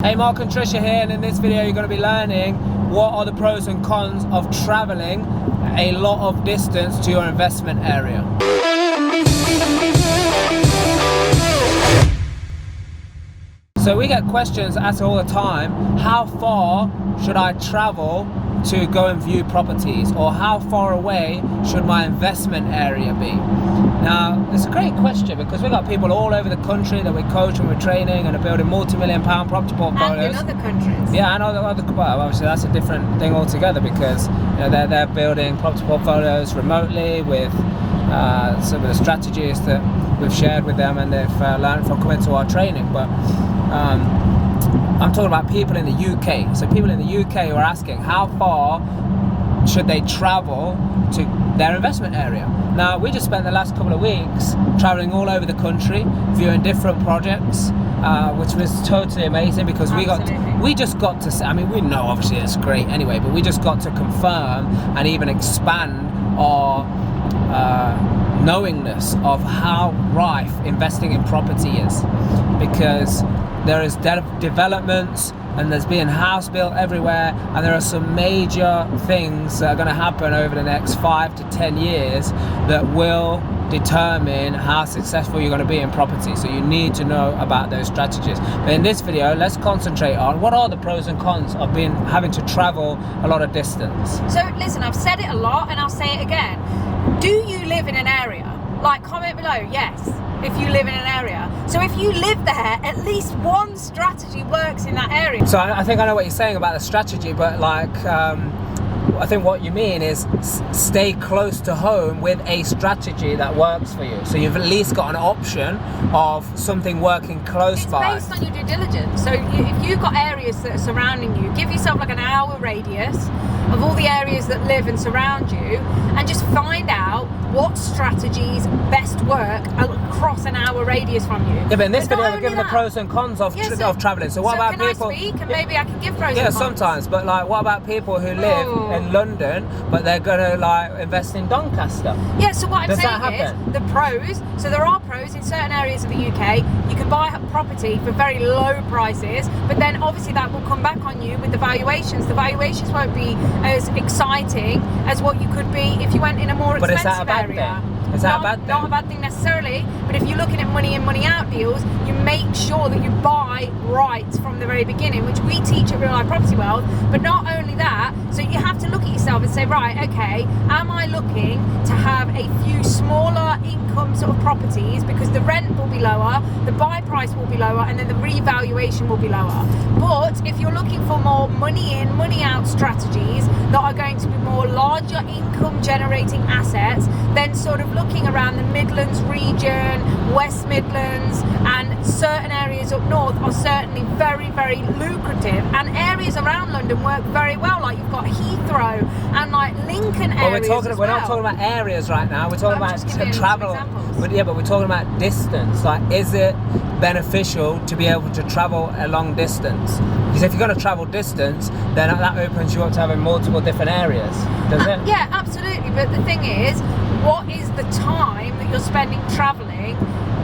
Hey, Mark and Trisha here, and in this video you're going to be learning what are the pros and cons of traveling a lot of distance to your investment area. So we get questions asked all the time: how far should I travel to go and view properties, or how far away should my investment area be? Now, it's a great question because we've got people all over the country that we coach and we're training and are building multi-million-pound property portfolios. And in other countries. Yeah, and other well, obviously that's a different thing altogether because they're building property portfolios remotely with some of the strategies that we've shared with them and they've learned from coming to our training. But I'm talking about people in the UK. So people in the UK who are asking how far should they travel to their investment area. Now, we just spent the last couple of weeks traveling all over the country, viewing different projects, which was totally amazing because we just got to, I mean, we know obviously it's great anyway, but we just got to confirm and even expand our knowingness of how rife investing in property is, because there is developments and there's being house built everywhere, and there are some major things that are going to happen over the next 5 to 10 years that will determine how successful you're going to be in property. So you need to know about those strategies. But in this video, let's concentrate on what are the pros and cons of having to travel a lot of distance. So listen, I've said it a lot and I'll say it again. Do you live in an area? Like, comment below, yes, if you live in an area. So if you live there, at least one strategy works in that area. So I think I know what you're saying about the strategy, but like, I think what you mean is stay close to home with a strategy that works for you. So you've at least got an option of something working close by. It's based on your due diligence. So if you've got areas that are surrounding you, give yourself like an hour radius of all the areas that live and surround you, and just find out what strategies best work across an hour radius from you. Yeah, but in this video we're giving the pros and cons of travelling. So what about people? Can I speak and maybe I can give pros and cons? Yeah, sometimes. But like, what about people who live in London but they're gonna like invest in Doncaster? Yeah. So what I'm saying is the pros. So there are pros in certain areas of the UK. You can buy a property for very low prices, but then obviously that will come back on you with the valuations. The valuations won't be as exciting as what you could be if you went in a more expensive area. Is that a bad thing? Not a bad thing necessarily, but if you're looking at money in, money out deals, you make sure that you buy right from the very beginning, which we teach at Real Life Property World. But not only that, so you have to look at yourself and say, right, okay, am I looking to have a few smaller income sort of properties because the rent will be lower, the buy price will be lower, and then the revaluation will be lower. But if you're looking for more money in, money out strategies that are going to be more larger income generating assets, then sort of looking around the Midlands region, West Midlands, and certain areas up north are certainly very, very lucrative. And areas around London work very well, like you've got Heathrow and like Lincoln areas. We're not talking about areas right now. We're talking about travel. But we're talking about distance. Like, is it beneficial to be able to travel a long distance? Because if you're going to travel distance, then that opens you up to having multiple different areas, doesn't it? Yeah, absolutely. But the thing is, what is the time that you're spending travelling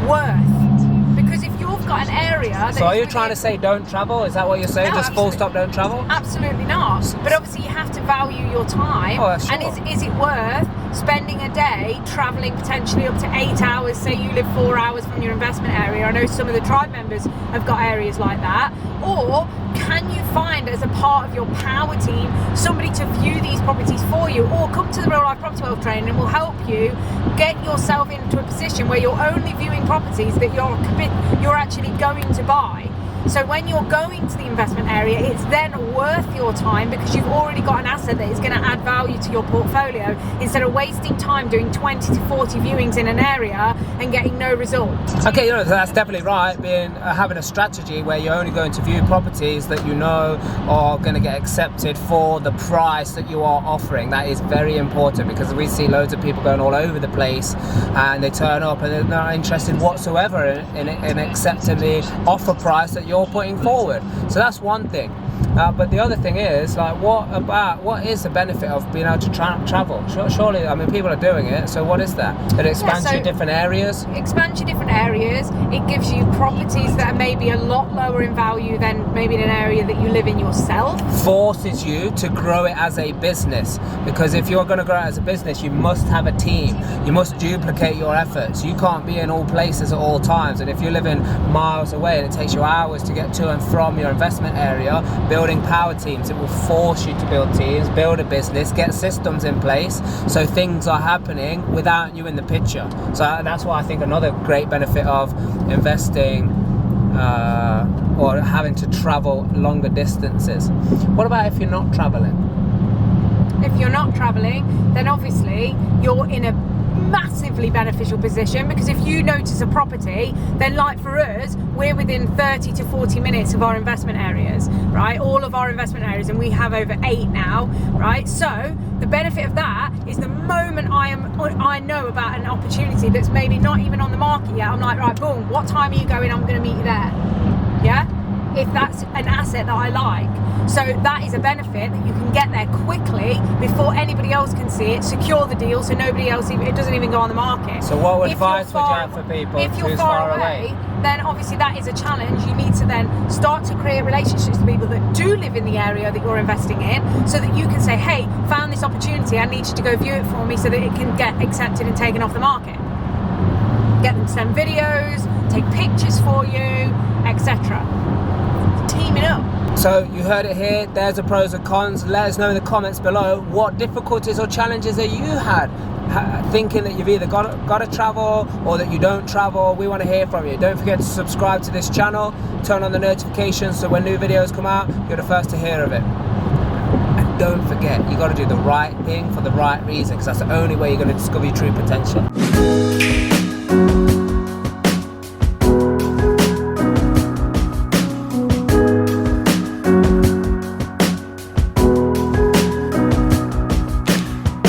worth? Because if you've got an area... So are you trying to say don't travel? Is that what you're saying? No, just full stop, don't travel? Absolutely not. But obviously you have to value your time. Oh, sure. And is it worth spending a day travelling potentially up to 8 hours? Say you live 4 hours from your investment area. I know some of the tribe members have got areas like that. Or can you find, as a part of your power team, somebody to view these properties for you, or come to the Real Life Property World training and we'll help you get yourself into a position where you're only viewing properties that you're actually going to buy. So when you're going to the investment area, it's then worth your time because you've already got an asset that is going to add value to your portfolio, instead of wasting time doing 20 to 40 viewings in an area and getting no results. Okay, that's definitely right. Having a strategy where you're only going to view properties that you know are going to get accepted for the price that you are offering. That is very important because we see loads of people going all over the place and they turn up and they're not interested whatsoever in accepting the offer price that you're putting forward. So that's one thing. But the other thing is, like, what is the benefit of being able to travel? Surely, I mean, people are doing it. So what is that? It expands your different areas. Expands your different areas. It gives you properties that are maybe a lot lower in value than maybe in an area that you live in yourself. Forces you to grow it as a business, because if you're going to grow it as a business, you must have a team. You must duplicate your efforts. You can't be in all places at all times. And if you're living miles away and it takes you hours to get to and from your investment area, building power teams, it will force you to build teams, build a business, get systems in place so things are happening without you in the picture. So that's why I think another great benefit of investing or having to travel longer distances. What about if you're not traveling? If you're not traveling, then obviously you're in a massively beneficial position, because if you notice a property, then like for us, we're within 30 to 40 minutes of our investment areas, right? All of our investment areas, and we have over 8 now, right? So the benefit of that is the moment I know about an opportunity that's maybe not even on the market yet, I'm like, right, boom, what time are you going? I'm going to meet you there. Yeah? If that's an asset that I like. So that is a benefit, that you can get there quickly before anybody else can see it, secure the deal so nobody else, it doesn't even go on the market. So what advice would you have for people if you're who's far away, then obviously that is a challenge. You need to then start to create relationships with people that do live in the area that you're investing in, so that you can say, hey, found this opportunity, I need you to go view it for me so that it can get accepted and taken off the market. Get them to send videos, take pictures for you, etc. Teaming up. So you heard it here, there's the pros and cons. Let us know in the comments below what difficulties or challenges that you had thinking that you've either got to travel or that you don't travel. We want to hear from you. Don't forget to subscribe to this channel, turn on the notifications so when new videos come out, you're the first to hear of it. And don't forget, you got to do the right thing for the right reason, because that's the only way you're going to discover your true potential.